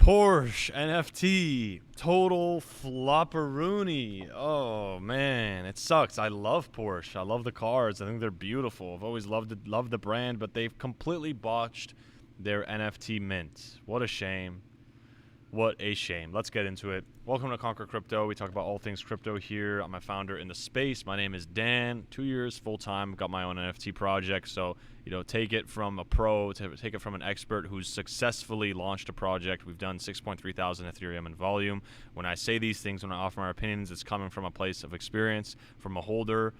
Porsche NFT, total flopperoonie. Oh man, it sucks. I love Porsche. I love the cars. I think they're beautiful. I've always loved the brand, but they've completely botched their NFT mint. What a shame. What a shame. Let's get into it. Welcome to Conquer Crypto. We talk about all things crypto here. I'm a founder in the space. My name is Dan. 2 years full time. Got my own NFT project. So, take it from a pro, take it from an expert who's successfully launched a project. We've done 6.3 thousand Ethereum in volume. When I say these things, when I offer my opinions, it's coming from a place of experience, from a holder's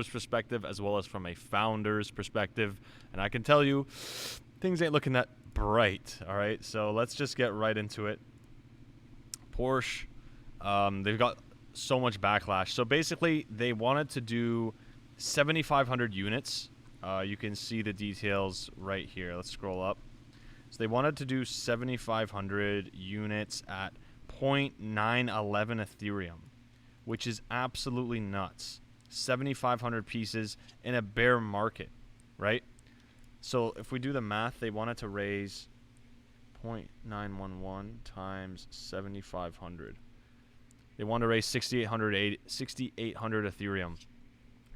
perspective, as well as from a founder's perspective. And I can tell you, things ain't looking that bright. All right, so let's just get right into it. Porsche, they've got so much backlash. So basically, they wanted to do 7,500 units. You can see the details right here. Let's scroll up. So they wanted to do 7,500 units at 0.911 Ethereum, which is absolutely nuts. 7,500 pieces in a bear market, right? So if we do the math, they wanted to raise 0.911 times 7,500. They want to raise 6,800 Ethereum,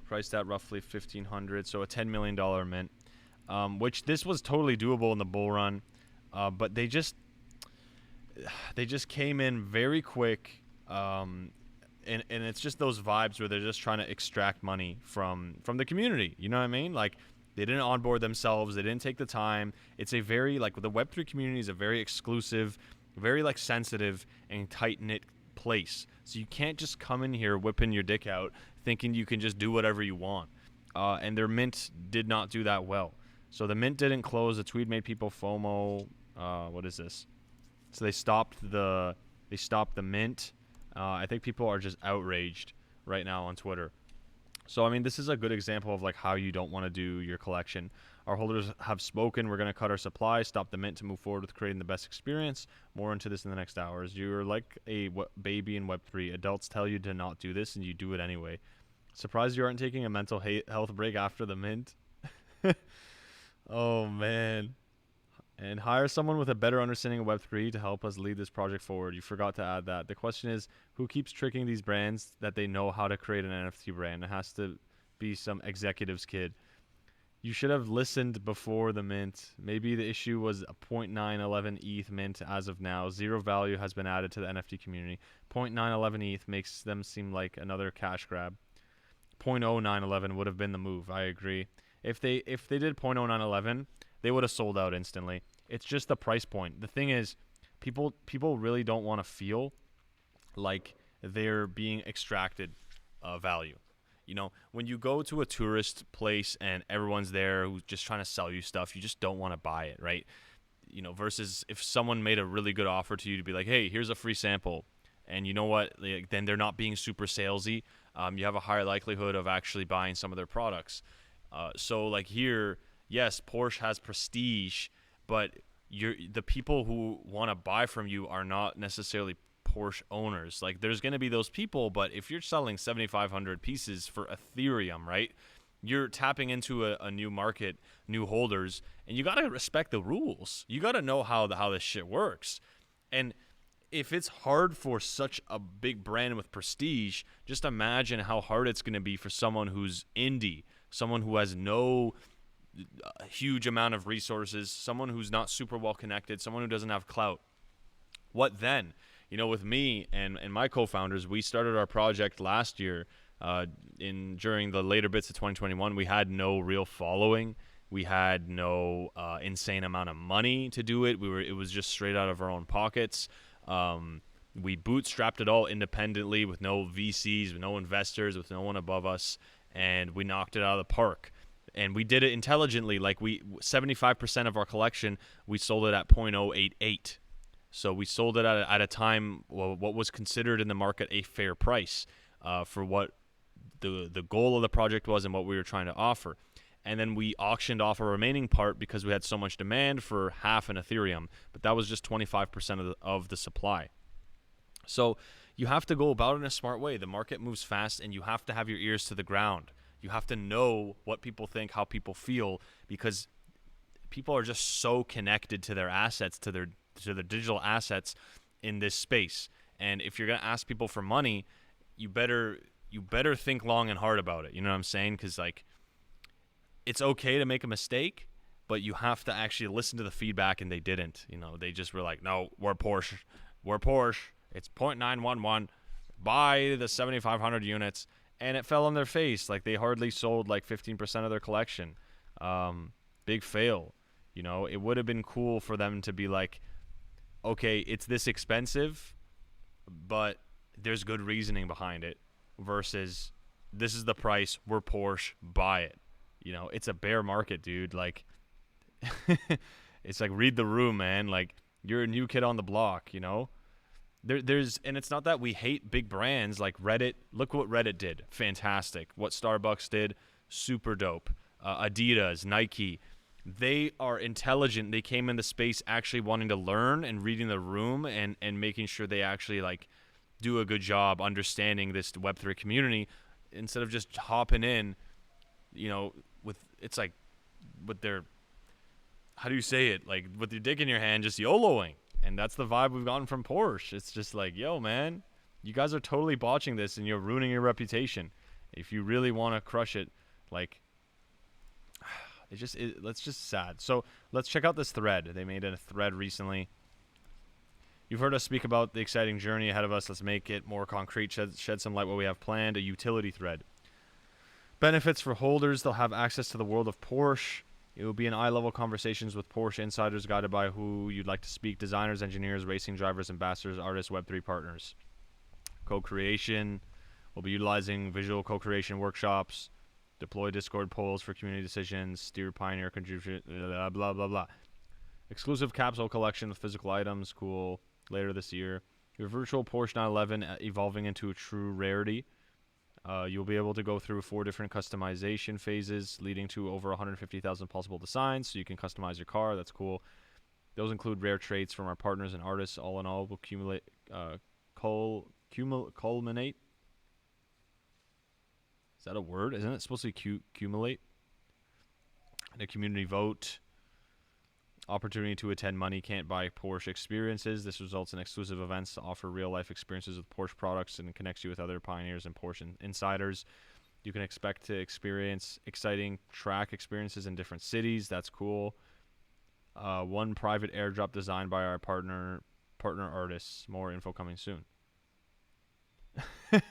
priced at roughly 1,500, so a $10 million mint, which this was totally doable in the bull run, but they just came in very quick, and it's just those vibes where they're just trying to extract money from the community. You know what I mean? Like, they didn't onboard themselves. They didn't take the time. It's a very, the Web3 community is a very exclusive, very, sensitive and tight-knit place. So you can't just come in here whipping your dick out thinking you can just do whatever you want. And their mint did not do that well. So the mint didn't close. The tweet made people FOMO. What is this? So they stopped the mint. I think people are just outraged right now on Twitter. So, I mean, this is a good example of how you don't want to do your collection. Our holders have spoken. We're going to cut our supply, stop the mint to move forward with creating the best experience. More into this in the next hours. You're like a baby in Web3. Adults tell you to not do this, and you do it anyway. Surprised you aren't taking a mental health break after the mint? Oh, man. And hire someone with a better understanding of Web3 to help us lead this project forward. You forgot to add that. The question is, who keeps tricking these brands that they know how to create an NFT brand? It has to be some executive's kid. You should have listened before the mint. Maybe the issue was a 0.911 ETH mint as of now. Zero value has been added to the NFT community. 0.911 ETH makes them seem like another cash grab. 0.0911 would have been the move. I agree. If they did 0.0911, they would have sold out instantly. It's just the price point. The thing is, people really don't want to feel like they're being extracted value. When you go to a tourist place and everyone's there who's just trying to sell you stuff, you just don't want to buy it, right? Versus if someone made a really good offer to you to be like, hey, here's a free sample. And you know what? Then they're not being super salesy. You have a higher likelihood of actually buying some of their products. So here, yes, Porsche has prestige, but the people who want to buy from you are not necessarily Porsche owners. There's going to be those people, but if you're selling 7,500 pieces for Ethereum, right, you're tapping into a new market, new holders, and you got to respect the rules. You got to know how this shit works. And if it's hard for such a big brand with prestige, just imagine how hard it's going to be for someone who's indie, someone who has no huge amount of resources, someone who's not super well connected, someone who doesn't have clout. What then? With me and my co-founders, we started our project last year. During the later bits of 2021, we had no real following. We had no insane amount of money to do it. It was just straight out of our own pockets. We bootstrapped it all independently with no VCs, with no investors, with no one above us, and we knocked it out of the park. And we did it intelligently. 75% of our collection, we sold it at 0.088. So we sold it at a time, what was considered in the market a fair price for what the goal of the project was and what we were trying to offer. And then we auctioned off a remaining part because we had so much demand for half an Ethereum. But that was just 25% of the supply. So you have to go about it in a smart way. The market moves fast, and you have to have your ears to the ground. You have to know what people think, how people feel, because people are just so connected to their assets, to to the digital assets in this space. And if you're gonna ask people for money, you better think long and hard about it. You know what I'm saying? Because like, it's okay to make a mistake, but you have to actually listen to the feedback, and they didn't. You know, they just were like, no, we're Porsche. It's 0.911. Buy the 7,500 units. And it fell on their face. Like, they hardly sold like 15% of their collection. Big fail. You know, it would have been cool for them to be like, okay, it's this expensive, but there's good reasoning behind it, versus this is the price, we're Porsche, buy it. You know, it's a bear market, dude. Like, it's like, read the room, man. Like, you're a new kid on the block, you know? There's, and it's not that we hate big brands like Reddit. Look what Reddit did. Fantastic. What Starbucks did, super dope. Adidas, Nike, they are intelligent. They came in the space actually wanting to learn and reading the room, and making sure they actually like do a good job understanding this Web3 community, instead of just hopping in, you know, with, it's like, with their, how do you say it? Like, with your dick in your hand, just YOLOing. And that's the vibe we've gotten from Porsche. It's just like, yo, man, you guys are totally botching this, and you're ruining your reputation. If you really want to crush it, like, it's just sad. So let's check out this thread. They made a thread recently. You've heard us speak about the exciting journey ahead of us. Let's make it more concrete, shed some light what we have planned. A utility thread. Benefits for holders. They'll have access to the world of Porsche. It will be in eye-level conversations with Porsche insiders, guided by who you'd like to speak: designers, engineers, racing drivers, ambassadors, artists, Web3 partners. Co-creation. We'll be utilizing visual co-creation workshops, deploy Discord polls for community decisions, steer pioneer contribution, blah, blah, blah, blah. Exclusive capsule collection with physical items, cool, later this year. Your virtual Porsche 911 evolving into a true rarity. You'll be able to go through 4 different customization phases, leading to over 150,000 possible designs, so you can customize your car. That's cool. Those include rare traits from our partners and artists. All in all, will culminate. Is that a word? Isn't it supposed to be accumulate? And a community vote. Opportunity to attend Money Can't Buy Porsche experiences. This results in exclusive events to offer real-life experiences with Porsche products and connects you with other pioneers and Porsche insiders. You can expect to experience exciting track experiences in different cities. That's cool. One private airdrop designed by our partner artists. More info coming soon.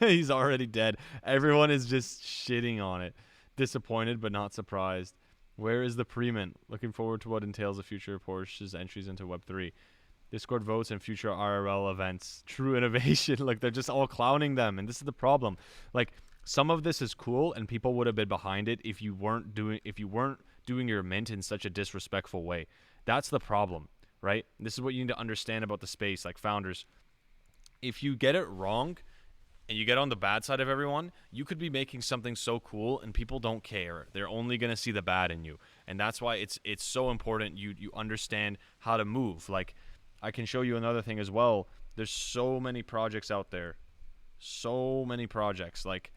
He's already dead. Everyone is just shitting on it. Disappointed but not surprised. Where is the pre-mint? Looking forward to what entails the future of Porsche's entries into Web3. Discord votes and future IRL events. True innovation. Like, they're just all clowning them, and this is the problem. Like, some of this is cool, and people would have been behind it if you weren't doing your mint in such a disrespectful way. That's the problem, right? This is what you need to understand about the space, like founders. If you get it wrong, and you get on the bad side of everyone, you could be making something so cool and people don't care. They're only going to see the bad in you. And that's why it's so important you understand how to move. Like, I can show you another thing as well. There's so many projects out there. So many projects. Like,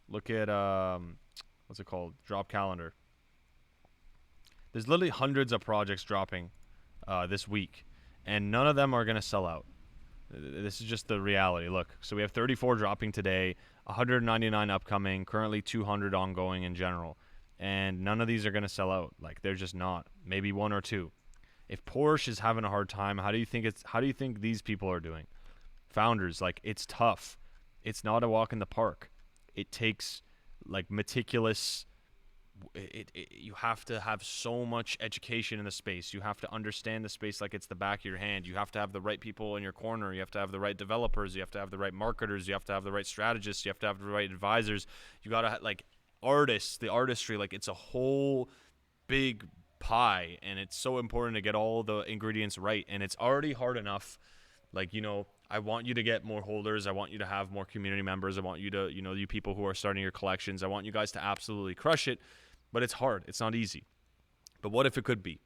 look at, what's it called? Drop Calendar. There's literally hundreds of projects dropping this week. And none of them are going to sell out. This is just the reality. Look, so we have 34 dropping today, 199 upcoming, currently 200 ongoing in general. And none of these are going to sell out. Like, they're just not. Maybe 1 or 2. If Porsche is having a hard time, how do you think these people are doing? Founders, like, it's tough. It's not a walk in the park. It takes like meticulous, you have to have so much education in the space. You have to understand the space like it's the back of your hand. You have to have the right people in your corner. You have to have the right developers. You have to have the right marketers. You have to have the right strategists. You have to have the right advisors. You got to like artists, the artistry. Like, it's a whole big pie, and it's so important to get all the ingredients right. And it's already hard enough. Like, you know, I want you to get more holders. I want you to have more community members. I want you to, you know, you people who are starting your collections, I want you guys to absolutely crush it. But it's hard. It's not easy. But what if it could be?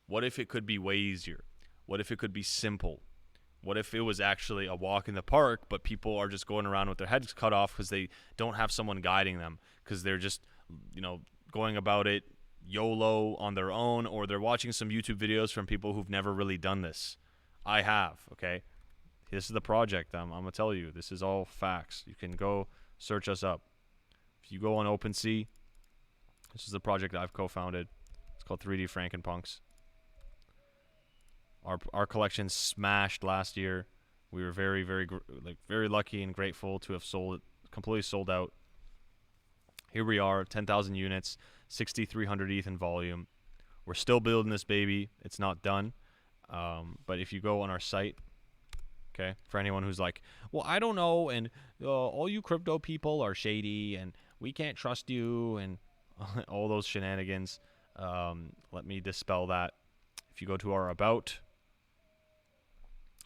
What if it could be way easier? What if it could be simple? What if it was actually a walk in the park, but people are just going around with their heads cut off because they don't have someone guiding them, because they're just, you know, going about it YOLO on their own, or they're watching some YouTube videos from people who've never really done this. I have, okay? This is the project. I'm going to tell you. This is all facts. You can go search us up. If you go on OpenSea, this is the project I've co-founded. It's called 3D Frankenpunks. Our collection smashed last year. We were very lucky and grateful to have completely sold out. Here we are, 10,000 units, 6,300 ETH in volume. We're still building this baby. It's not done. But if you go on our site, okay, for anyone who's like, well, I don't know, and all you crypto people are shady, and we can't trust you, and all those shenanigans, let me dispel that. If you go to our About,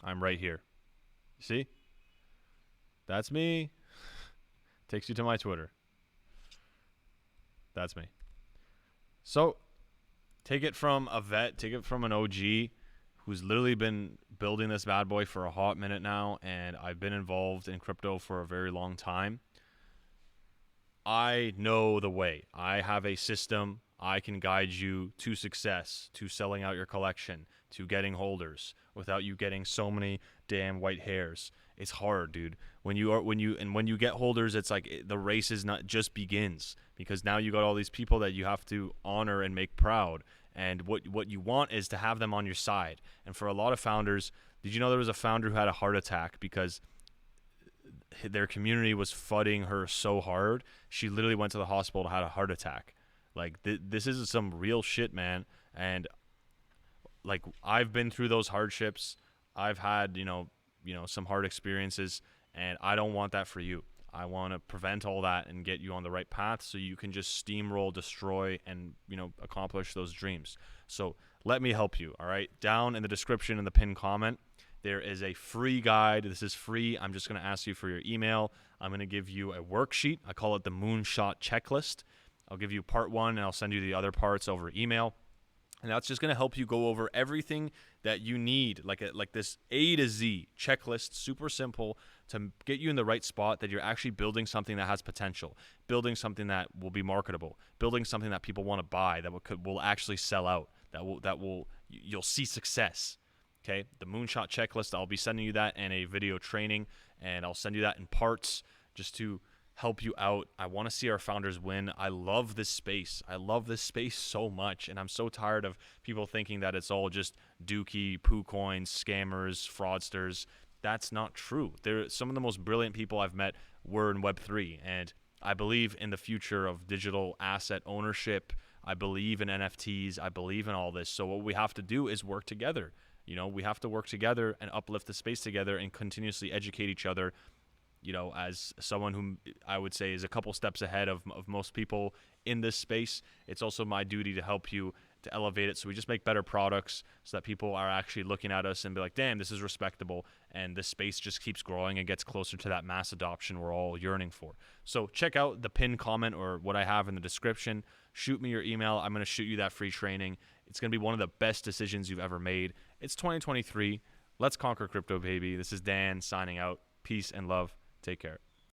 I'm right here. You see? That's me. Takes you to my Twitter. That's me. So, take it from a vet, take it from an OG who's literally been building this bad boy for a hot minute now, and I've been involved in crypto for a very long time. I know the way. I have a system. I can guide you to success, to selling out your collection, to getting holders without you getting so many damn white hairs. It's hard, dude. When you get holders, it's like the race is not just begins, because now you got all these people that you have to honor and make proud. And what you want is to have them on your side. And for a lot of founders, did you know there was a founder who had a heart attack because their community was fudding her so hard? She literally went to the hospital and had a heart attack. Like, this is some real shit, man. And like, I've been through those hardships. I've had, some hard experiences, and I don't want that for you. I want to prevent all that and get you on the right path so you can just steamroll, destroy, and, accomplish those dreams. So let me help you, all right? Down in the description in the pinned comment, there is a free guide. This is free. I'm just going to ask you for your email. I'm going to give you a worksheet. I call it the Moonshot Checklist. I'll give you part 1, and I'll send you the other parts over email. And that's just going to help you go over everything that you need, like this A to Z checklist, super simple, to get you in the right spot, that you're actually building something that has potential, building something that will be marketable, building something that people want to buy, that will actually sell out, you'll see success. Okay, the Moonshot Checklist, I'll be sending you that in a video training, and I'll send you that in parts just to help you out. I want to see our founders win. I love this space. I love this space so much, and I'm so tired of people thinking that it's all just dookie, poo coins, scammers, fraudsters. That's not true. Some of the most brilliant people I've met were in Web3, and I believe in the future of digital asset ownership. I believe in NFTs. I believe in all this. So what we have to do is work together. We have to work together and uplift the space together and continuously educate each other. As someone who I would say is a couple steps ahead of most people in this space, it's also my duty to help you to elevate it, so we just make better products so that people are actually looking at us and be like, damn, this is respectable, and this space just keeps growing and gets closer to that mass adoption we're all yearning for. So check out the pinned comment or what I have in the description. Shoot me your email. I'm going to shoot you that free training. It's going to be one of the best decisions you've ever made. It's 2023. Let's conquer crypto, baby. This is Dan signing out. Peace and love. Take care.